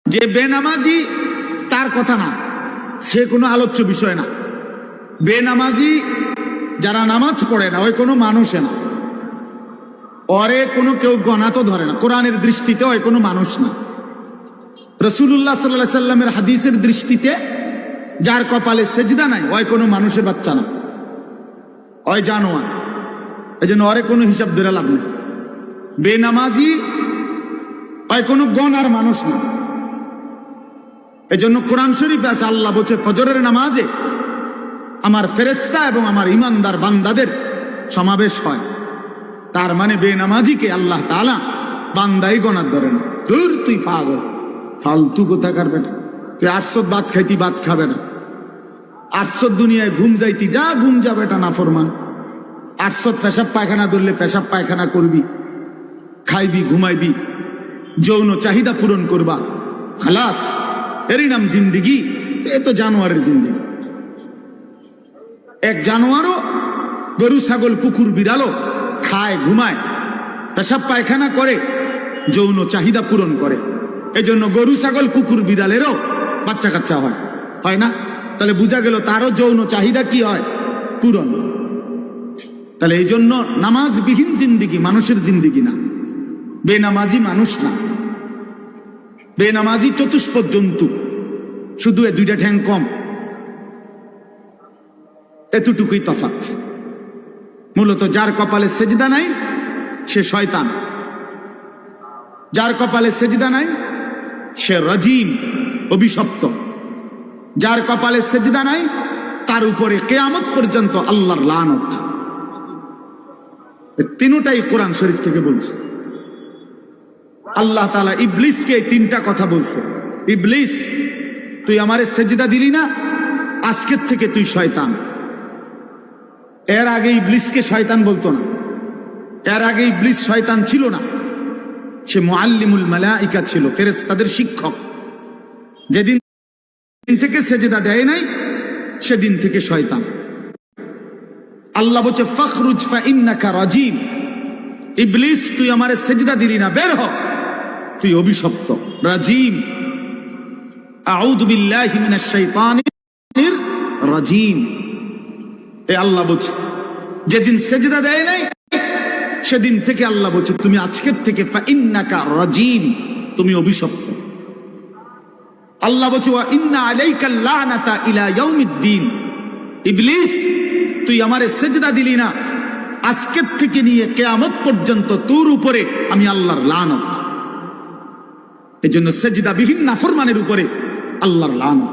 যে বেনামাজি তার কথা না, সে কোনো আলোচ্য বিষয় না। বেনামাজি যারা নামাজ পড়ে না ওই কোনো মানুষে না, ওরে কোনো কেউ গণা তো ধরে না, কোরআনের দৃষ্টিতে ওই কোনো মানুষ না। রাসূলুল্লাহ সাল্লাল্লাহু আলাইহি সাল্লামের হাদিসের দৃষ্টিতে যার কপালে সেজদা নাই ওই কোনো মানুষের বাচ্চা না, ওই জানোয়ার। এই জন্য ওরে কোনো হিসাব ধরে লাভ নেই। বেনামাজি ওই কোনো গণার মানুষ না। এই জন্য কোরআন শরীফে আছে, আল্লাহ বলছে ফজরের নামাজে আমার ফেরেশতা এবং আমার ইমানদার বান্দাদের সমাবেশ হয়। তার মানে বেনামাজিকে আল্লাহ তাআলা বান্দাই গণার ধরে না। দূর, তুই পাগল, ফালতু কোথাকার বেটা, তুই 800 ভাত খাইতি, ভাত খাবে না। 800 দুনিয়ায় ঘুম যাইতি, যা ঘুম যা বেটা নাফরমান। 800 পেশাব পায়খানা ধরলে পেশাব পায়খানা করবি, খাইবি, ঘুমাইবি, যৌন চাহিদা পূরণ করবা, খালাস, এরই নাম জিন্দিগি। এ তো জানোয়ারের জিন্দিগি। এক জানোয়ারও গরু ছাগল কুকুর বিড়ালও খায়, ঘুমায়, পেশাব পায়খানা করে, যৌন চাহিদা পূরণ করে। এই জন্য গরু ছাগল কুকুর বিড়ালেরও বাচ্চা কাচ্চা হয়, হয় না? তাহলে বোঝা গেল তারও যৌন চাহিদা কি হয়? পূরণ। তাহলে এই জন্য নামাজবিহীন জিন্দিগি মানুষের জিন্দিগি না, বেনামাজি মানুষ না। বেনামাজি চতুষ্পদ জন্তু, শুধু এ দুইটা ঠ্যাং কম, এতটুকুই তফাৎ। মূলত যার কপালে সেজদা নাই সে শয়তান, যার কপালে সেজদা নাই সে রাজিম, অভিশপ্ত। যার কপালে সেজদা নাই তার উপরে কিয়ামত পর্যন্ত আল্লাহর লানত। তিনটাই কোরআন শরীফ থেকে বলছে। আল্লাহ তাআলা ইবলিসকে তিনটা কথা বলছে। ইবলিস, তুই আমারে সেজদা দিলি না, আজকের থেকে তুই শয়তান। এর আগে ইবলিসকে শয়তান বলতো না, এর আগে ইবলিস শয়তান ছিল না, সে মুআল্লিমুল মালাইকা ছিল, ফেরেশতাদের শিক্ষক। যেদিন থেকে সেজদা দেয় নাই সেদিন থেকে শয়তান। আল্লাহ বলছে ফাখরুজ ফা ইন্নাকা রাজিম। ইবলিস, তুই আমারে সেজদা দিলি না, বের হ, তুই অভিশপ্ত, রাজিম। আউযু বিল্লাহি মিনাশ শাইতানির রাজিম। এ আল্লাহ বলছে যেদিন সেজদা দেয় নাই সেদিন থেকে আল্লাহ বলছে তুমি আজকের থেকে ফা ইন্নাকা রাজিম, তুমি অভিশপ্ত। আল্লাহ বলছে ওয়া ইন্না আলাইকা লানাতা ইলা ইয়াউমিদ্দিন। ইবলিস, তুই আমারে সেজদা দিলি না, আজকের থেকে নিয়ে কিয়ামত পর্যন্ত তোর উপরে আমি আল্লাহর লানত। এজন্য সেজদাবিহীন নাফরমানের উপরে আল্লাহর লানত।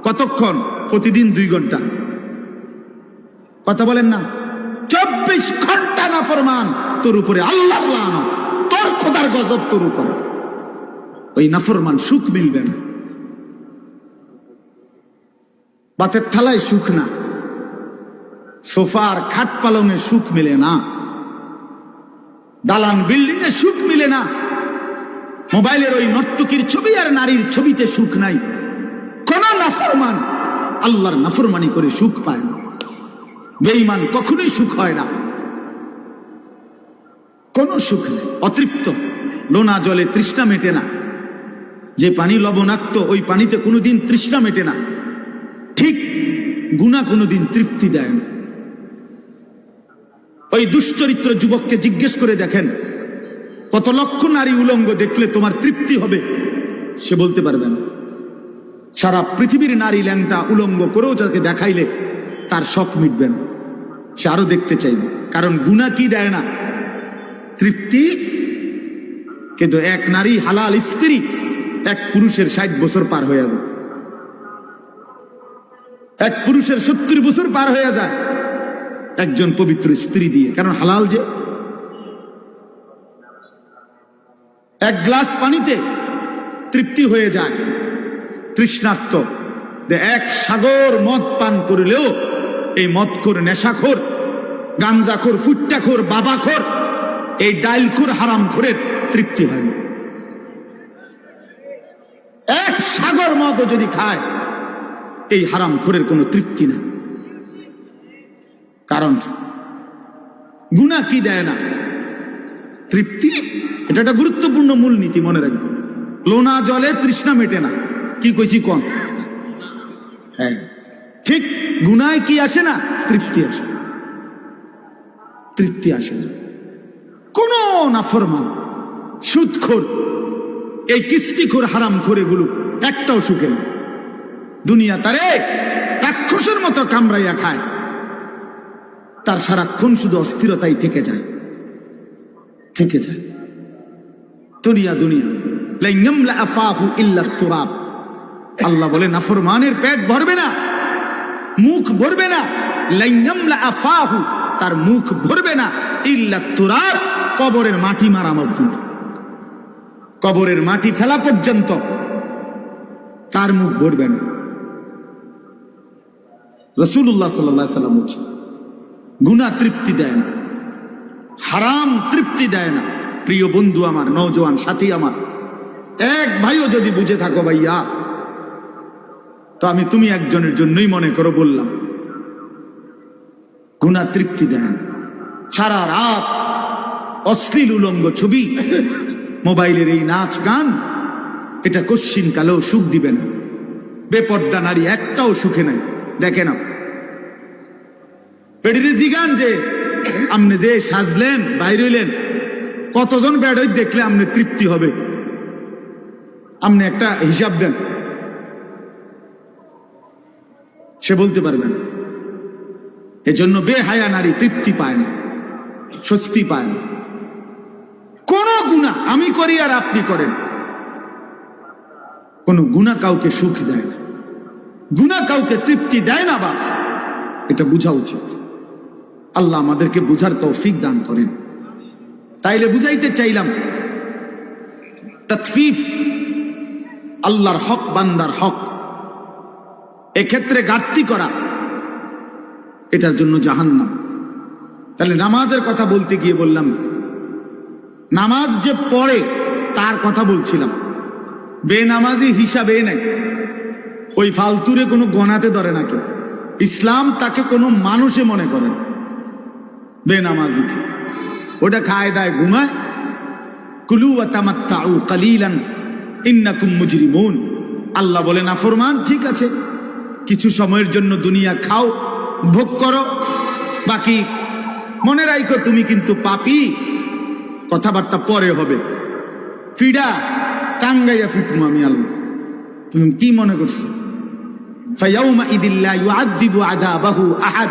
কতক্ষণ? প্রতিদিন 2 ঘন্টা। কথা বলেন না? 24 ঘন্টা নাফরমান, তোর উপরে আল্লাহর লানত, তোর খোদার গজব তোর উপরে। ওই নাফরমান সুখ মিলবে না, বাতের থালায় সুখ না, সোফার খাট পালঙে সুখ মিলে না, দালান বিল্ডিং এ সুখ মিলে না, মোবাইলের ওই নর্তকীর ছবি আর নারীর ছবিতে সুখ নাই। কোন নাফরমান আল্লাহর নাফরমানি করে সুখ পায় না। বেঈমান কখনোই সুখ হয় না, কোন সুখ নেই। অতৃপ্ত লোনা জলে তৃষ্ণা মেটে না। যে পানি লবণাক্ত ওই পানিতে কোনোদিন তৃষ্ণা মেটে না। ঠিক গুনাহ কোনোদিন তৃপ্তি দেয় না। ওই দুশ্চরিত্র যুবককে জিজ্ঞেস করে দেখেন, কত লক্ষ নারী উলঙ্গ দেখলে তোমার তৃপ্তি হবে? সে বলতে পারবে না। সারা পৃথিবীর নারী ল্যাংটা উলঙ্গ করেও যাকে দেখাইলে তার শখ মিটবে না, সে আরো দেখতে চাইবে। কারণ গুনাহ কি দেয় না? তৃপ্তি। কিন্তু এক নারী হালাল স্ত্রী এক পুরুষের 60 বছর পার হয়ে যায়, এক পুরুষের 70 বছর পার হয়ে যায় একজন পবিত্র স্ত্রী দিয়ে। কারণ হালাল যে। এক গ্লাস পানিতে তৃপ্তি হয়ে যায় তৃষ্ণার্ত। এক সাগর মদ পান করিলেও এই মদখোর, নেশাখোর, গাঞ্জাখোর, ফুট্টাখোর, বাবাখোর, এই ডাইলখোর, হারামখোরের তৃপ্তি হয় না। এক সাগর মদও যদি খায় এই হারামখোরের কোনো তৃপ্তি না। কারণ গুনাহ কি দেয় না? তৃপ্তি। এটা একটা গুরুত্বপূর্ণ মূলনীতি, মনে রাখবেন। লোনা জলে তৃষ্ণা মেটে না। কি কইছি কোন? হ্যাঁ ঠিক। গুনায় কি আসে না? তৃপ্তি আসে। তৃপ্তি আসে না। কোন নাফরমান, সুদখোর, এই কিস্তিখোর, হারামখোর, এগুলো একটাও সুখে না। দুনিয়া তারে রাক্ষসের মতো কামড়াইয়া খায়, তার সারাক্ষণ শুধু অস্থিরতাই থেকে যায়, থেকে যায়। দুনিয়া দুনিয়া লাইয়ামলা আফাহু ইল্লা তুরাব। আল্লাহ বলে নাফরমানের পেট ভরবে না, মুখ ভরবে না। লাইয়ামলা আফাহু, তার মুখ ভরবে না, ইল্লা তুরাব, কবরের মাটি মারা পর্যন্ত, কবরের মাটি ফেলা পর্যন্ত তার মুখ ভরবে না। রাসূলুল্লাহ সাল্লাল্লাহু আলাইহি ওয়াসাল্লাম বলছেন, গুনাহ তৃপ্তি দেয় না, হারাম তৃপ্তি দেয় না। প্রিয় বন্ধু আমার, নওজোয়ান সাথী আমার, এক ভাইও যদি বুঝে থাকো ভাইয়া, তো আমি তুমি একজনের জন্যই মনে করো বললাম, গুনাহ তৃপ্তি দেয় না। সারা রাত অশ্লীল উলঙ্গ ছবি, মোবাইলের এই নাচ গান, এটা কশ্চিন কালেও সুখ দিবে না। বেপর্দা নারী একটাও সুখে নাই। দেখেন পেডিরে জিগান যে আপনি যে সাজলেন বাইরে হইলেন, কতজন বেড়ই দেখলে আপনি তৃপ্তি হবে? আপনি একটা হিসাব দেন, সে বলতে পারবে না। এজন্য বেহায়া নারী তৃপ্তি পায় না, স্বস্তি পায় না। কোন গুনাহ আমি করি আর আপনি করেন, কোন গুনাহ কাউকে সুখ দেয় না, গুনাহ কাউকে তৃপ্তি দেয় না। বাস এটা বোঝা উচিত। আল্লাহ আমাদেরকে বুঝার তৌফিক দান করেন। তাইলে বুঝাইতে চাইলাম, তাতফিফ, আল্লাহর হক বান্দার হক, এক্ষেত্রে ঘাটতি করা, এটার জন্য জাহান্নাম। তাহলে নামাজের কথা বলতে গিয়ে বললাম, নামাজ যে পড়ে তার কথা বলছিলাম। বেনামাজি হিসাবে নাই, ওই ফালতুরে কোনো গণাতে ধরে না কেউ। ইসলাম তাকে কোনো মানুষে মনে করে না। বেনামাজি ওটা খায় দায় ঘুমায়। কুলু ওয়া তামাত্তাউ কালিলান ইন্নাকুম মুজরিমুন। আল্লাহ বলে নাফরমান, ঠিক আছে, কিছু সময়ের জন্য দুনিয়া খাও, ভোগ করো, বাকি মনে রাখো তুমি কিন্তু পাপী। কথাবার্তা পরে হবে, ফিডা টাঙ্গাইয়া ফিটমু আমি আল্লাহ। তুমি কি মনে করছো? ফায়াউমা ইদিল্লা ইউআযিবু আযাবাহু আহাদ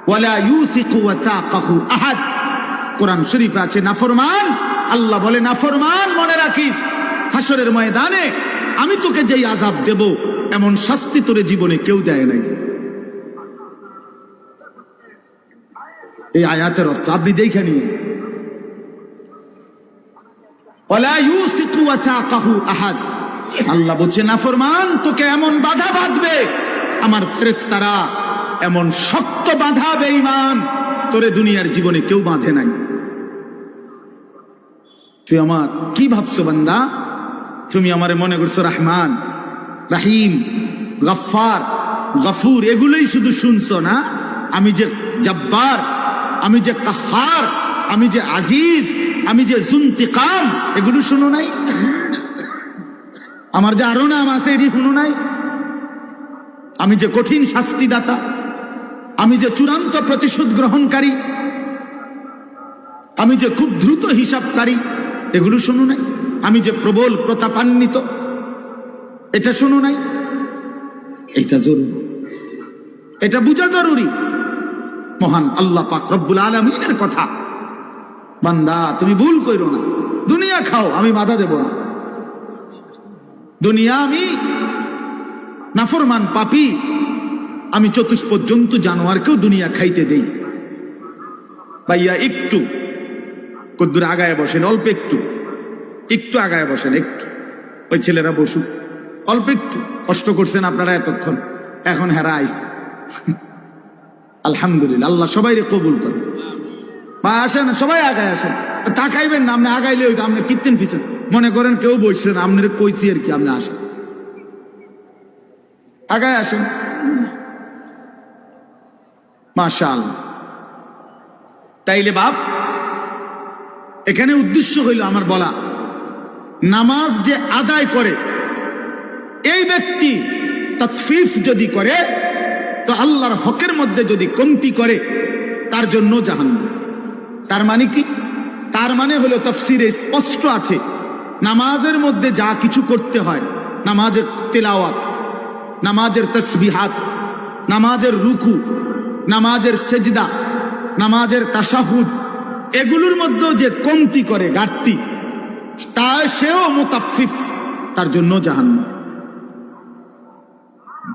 ওয়ালা ইউসিকু ওয়াসাকাহু আহাদ। কোরআন শরীফে আছে নাফরমান, আল্লাহ বলে নাফরমান মনে রাখিস, হাসরের ময়দানে আমি তোকে যেই আযাব দেব, এমন শাস্তি তোরে জীবনে কেউ দেয় নাই। এই আয়াতের অর্থ আপনি দেখে নিন। ওয়ালা ইউসিকু ওয়াসাকাহু আহাদ। আল্লাহ বলছে নাফরমান তোকে এমন বাধা বাঁধবে, আমার ফেরেশতারা এমন শক্ত বাধা, বেঈমান, তোরে দুনিয়ার জীবনে কেউ বাঁধে নাই। তুই আমার কি ভাবছো বান্দা? তুমি আমারে মনে করছো রহমান, রাহিম, গফফার, গফুর, এগুলোই শুধু শুনছো না? আমি যে জব্বার, আমি যে কাহার, আমি যে আজিজ, আমি যে জুনতিকাম, এগুলো শুনো নাই? আমার যে আরো নাম আছে এটি শুনো নাই? আমি যে কঠিন শাস্তিদাতা, আমি যে চূড়ান্ত প্রতিশোধ গ্রহণকারী, আমি যে খুব দ্রুত হিসাবকারী, এগুলো শুনো নাই? আমি যে প্রবল প্রতাপান্বিত, এটা শুনো নাই? এটা জরুরি, এটা বোঝা জরুরি। মহান আল্লাহ পাক রব্বুল আলামিনের কথা। বান্দা তুমি ভুল কইরো না, দুনিয়া খাও, আমি বাধা দেব না। দুনিয়া আমি নাফরমান পাপী, আমি চতুষ্পদ জন্তু জানোয়ারকেও দুনিয়া খাইতে দেই। ভাইয়া একটু কদ্দুর আগায় বসেন, অল্প একটু, একটু আগায় বসেন, একটু। ওই ছেলেরা বসুক, অল্প একটু কষ্ট করছেন আপনারা এতক্ষণ, এখন হেরা আইছে। আলহামদুলিল্লাহ, আল্লাহ সবাইরে কবুল করে। বা আসেন, সবাই আগায় আসেন, তাকাইবেন না। আপনি আগাইলে হইতো, আপনি কীর্তেন পিছেন মনে করেন কেউ বসছেন, আপনার কইছি আর কি। আপনি আসেন, আগায় আসেন। মাশাআল্লাহ। তাইলে বাপ, এখানে উদ্দেশ্য হইল আমার বলা, নামাজ যে আদায় করে এই ব্যক্তি তাতফিফ যদি করে তো আল্লাহর হকের মধ্যে যদি কমতি করে তার জন্য জাহান্নাম। তার মানে কি? তার মানে হলো তাফসিরে স্পষ্ট আছে, নামাজের মধ্যে যা কিছু করতে হয়, নামাজের তিলাওয়াত, নামাজের তাসবিহাত, নামাজের রুকু, নামাজের সেজদা, নামাজের তাশাহুদ, এগুলোর মধ্যেও যে কমতি করে, ঘাটতি, তা সেও মুতাফফিফ, তার জন্য জাহান্নাম।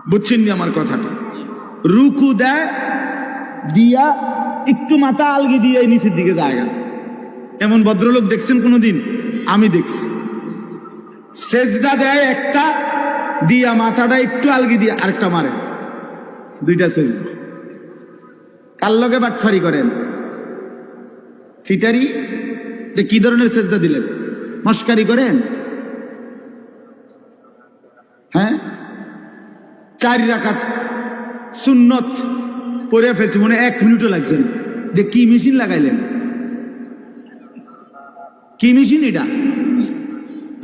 বুঝছেন নি আমার কথাটা? রুকু দেয় দিয়া একটু মাথা আলগি দিয়ে নিচের দিকে জায়গা, এমন ভদ্রলোক দেখছেন কোনোদিন? আমি দেখছি। সেজদা দেয় একটা দিয়া মাথাটা একটু আলগি দিয়ে আরেকটা মারে, দুইটা সেজদা। কার লগে বাটফারি করেন? সিটারি? কি ধরনের সেজদা দিলেন? মস্কারি করেন? হ্যাঁ, 4 রাকাত সুন্নত পড়ে ফেলছি, মনে 1 মিনিটও লাগছে না। যে কি মেশিন লাগাইলেন? কি মেশিন এটা?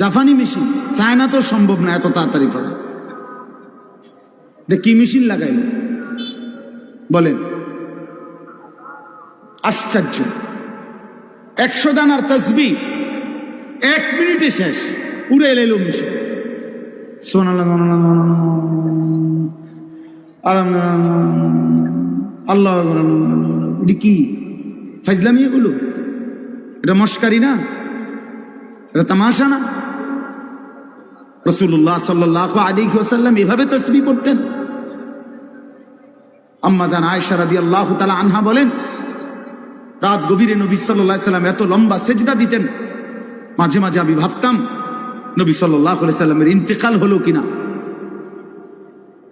জাপানি মেশিন। চায়না তো সম্ভব না এত তাড়াতাড়ি পড়া। কি মেশিন লাগাইলেন বলেন? আশ্চর্য। 100 দানার তাসবিহ 1 মিনিটে শেষ, উড়ে এলো মেশিন। আল্লাহ, এটা কি ফাইজলামি? এগুলো এটা মস্কারি না, এটা তামাশা না। রাসূলুল্লাহ সাল্লাল্লাহু আলাইহি ওয়াসাল্লাম এভাবে তাসবিহ পড়তেন। আম্মা জান আয়েশা রাদিয়াল্লাহু তাআলা আনহা বলেন, রাত গভীরে নবী সাল্লাল্লাহু আলাইহি ওয়াসাল্লাম এত লম্বা সেজদা দিতেন, মাঝে মাঝে আমি ভাবতাম নবী সাল্লাল্লাহু আলাইহি ওয়াসাল্লামের ইন্তেকাল হলো কিনা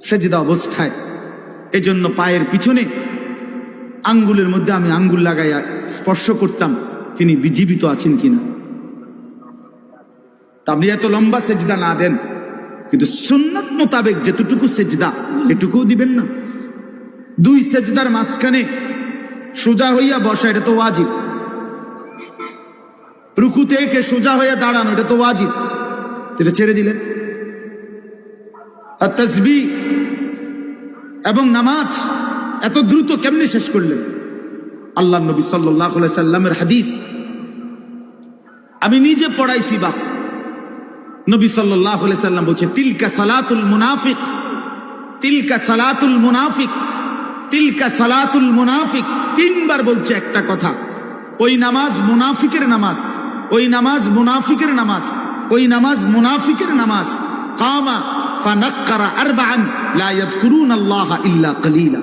সেজদা অবস্থায়। এজন্য পায়ের পিছনে আঙ্গুলের মধ্যে আমি আঙ্গুল লাগাইয়া স্পর্শ করতাম তিনি জীবিত আছেন কিনা। আপনি এত লম্বা সেজদা না দেন, কিন্তু সুন্নাত মোতাবেক যেতটুকু সেজদা এটুকুও দিবেন না। 2 সেজদার মাঝখানে সোজা হইয়া বসা, এটা তো ওয়াজিব। রুকু থেকে সোজা হইয়া দাঁড়ানো, এটা তো ওয়াজিব, এটা ছেড়ে দিলেন। আর তাসবিহ এবং নামাজ এত দ্রুত কেমনে শেষ করলেন? আল্লাহ নবী সাল্লাল্লাহু আলাইহি সাল্লামের হাদিস আমি নিজে পড়াইছি বাপ। নবী সাল্লাল্লাহু আলাইহি সাল্লাম বলছে, তিলকা সালাতুল মুনাফিক, তিলকা সালাতুল মুনাফিক, তিলকা সালাতুল মুনাফিক। 3 বার বলছে একটা কথা। ওই নামাজ মুনাফিকের নামাজ, ওই নামাজ মুনাফিকের নামাজ, ওই নামাজ মুনাফিকের নামাজ। কামা ফানাক্কারা আরবাআন লা ইয়াযকুরুনাল্লাহা ইল্লা কালিলা।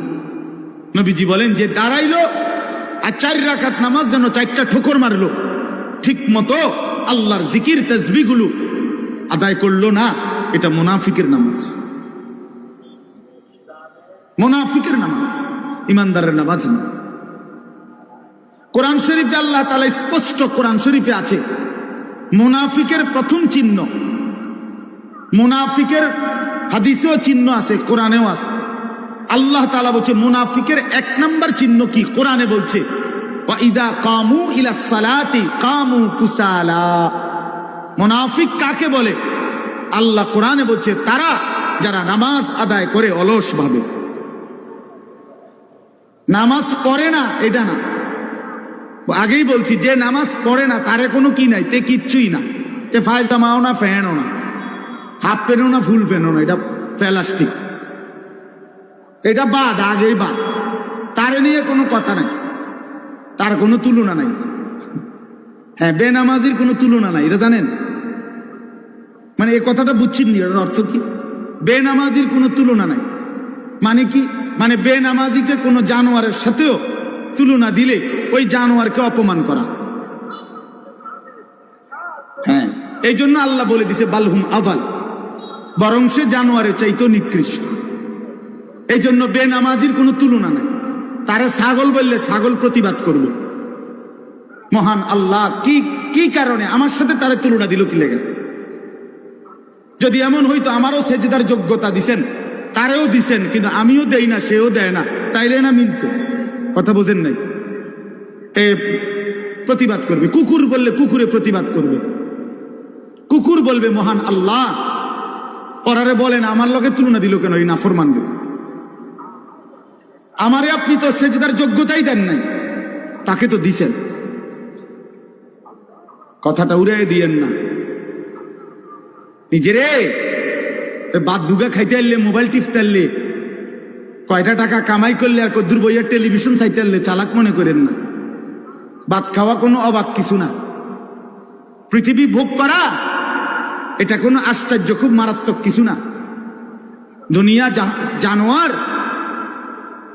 নবীজি বলেন, যে দাঁড়াইলো আর 4 রাকাত নামাজ যেন 4টা ঠোকর মারলো, ঠিক মতো আল্লাহর জিকির তাসবিহগুলো আদায় করলো না, এটা মুনাফিকের নামাজ। মুনাফিকের নামাজ, ইমানদারের নামাজ না। কোরআন শরীফে আল্লাহ তাআলা স্পষ্ট, কোরআন শরীফে আছে মুনাফিকের প্রথম চিহ্ন। মুনাফিকের হাদিসেও চিহ্ন আছে, কোরআনেও আছে। আল্লাহ তাআলা বলছে মুনাফিকের 1 নম্বর চিহ্ন কি? কোরআনে বলছে, ওয়া ইদা কামু ইলাস সালাতি কামু কুসালা। মুনাফিক কাকে বলে? আল্লাহ কোরআনে বলছে তারা যারা নামাজ আদায় করে অলস ভাবে, নামাজ পড়ে না, এটা না। আগেই বলছি, যে নামাজ পড়ে না তারে কোনো কি নাই, তে কিচ্ছুই না। তে ফাইল তামাও না, ফ্যানও না, হাফ প্যানও না, ফুল প্যানও না, এটা প্লাস্টিক, এটা বাদ, আগেই বাদ। তারে নিয়ে কোনো কথা নাই, তার কোনো তুলনা নাই। হ্যাঁ, বেনামাজির কোনো তুলনা নাই, এটা জানেন? মানে এই কথাটা বুঝছেন নি? এর অর্থ কি? বেনামাজির কোনো তুলনা নাই মানে কি? মানে বেনামাজিকে কোনো জানোয়ারের সাথেও তুলনা দিলে ওই জানোয়ারকে অপমান করা। হ্যাঁ, এই জন্য আল্লাহ বলে দিছে বালহুম আদাল, বরং সে জানোয়ারের চাইতেও নিকৃষ্ট। এই জন্য বেনামাজির কোনো তুলনা নাই। তারা ছাগল বললে ছাগল প্রতিবাদ করবে। মহান আল্লাহ কি কারণে আমার সাথে তারা তুলনা দিল কি লেগে? যদি এমন হইতো আমারও সেজদার যোগ্যতা দিছেন, তারেও দিছেন, কিন্তু আমিও দেই না, সেও দেয় না, তাইলে না মিলতো। কথা বোঝেন নাই? প্রতিবাদ করবে। কুকুর বললে কুকুরে প্রতিবাদ করবে, কুকুর কুকুর বলবে মহান আল্লাহ, পরারে বলেন আমার লগে তুলনা দিল কেন এই নাফরমান রে? আমারে আপনি তো সেজদার যোগ্যতাই দেন নাই, তাকে তো দিছেন। কথাটা উড়াই দিয়েন না নিজেরে। বাদ দুগা খাইতে আনলে, মোবাইল টিপতে আনলে, কয়টা টাকা কামাই করলে আর কদ্দুর বইয়ের টেলিভিশন চাইতে আনলে চালাক মনে করেন না। ভাত খাওয়া কোনো অবাক কিছু না। পৃথিবী ভোগ করা এটা কোনো আশ্চর্য, খুব মারাত্মক কিছু না। দুনিয়া জানোয়ার,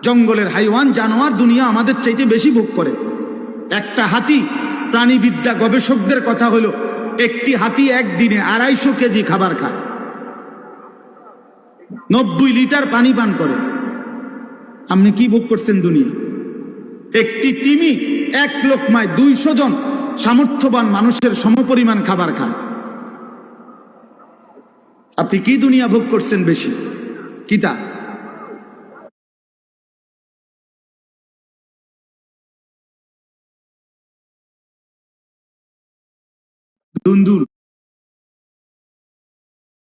জঙ্গলের হাইওয়ান জানোয়ার দুনিয়া আমাদের চাইতে বেশি ভোগ করে। একটা হাতি, প্রাণীবিদ্যা গবেষকদের কথা হলো, একটি হাতি একদিনে 250 কেজি খাবার খায়, 90 লিটার পানি পান করে। আপনি কি ভোগ করছেন দুনিয়া? একটি তিমি এক লোকমায় 200 জন সামর্থ্যবান মানুষের সমপরিমাণ খাবার খায়। আপনি কি দুনিয়া ভোগ করছেন বেশি? কিতা দুন্দুল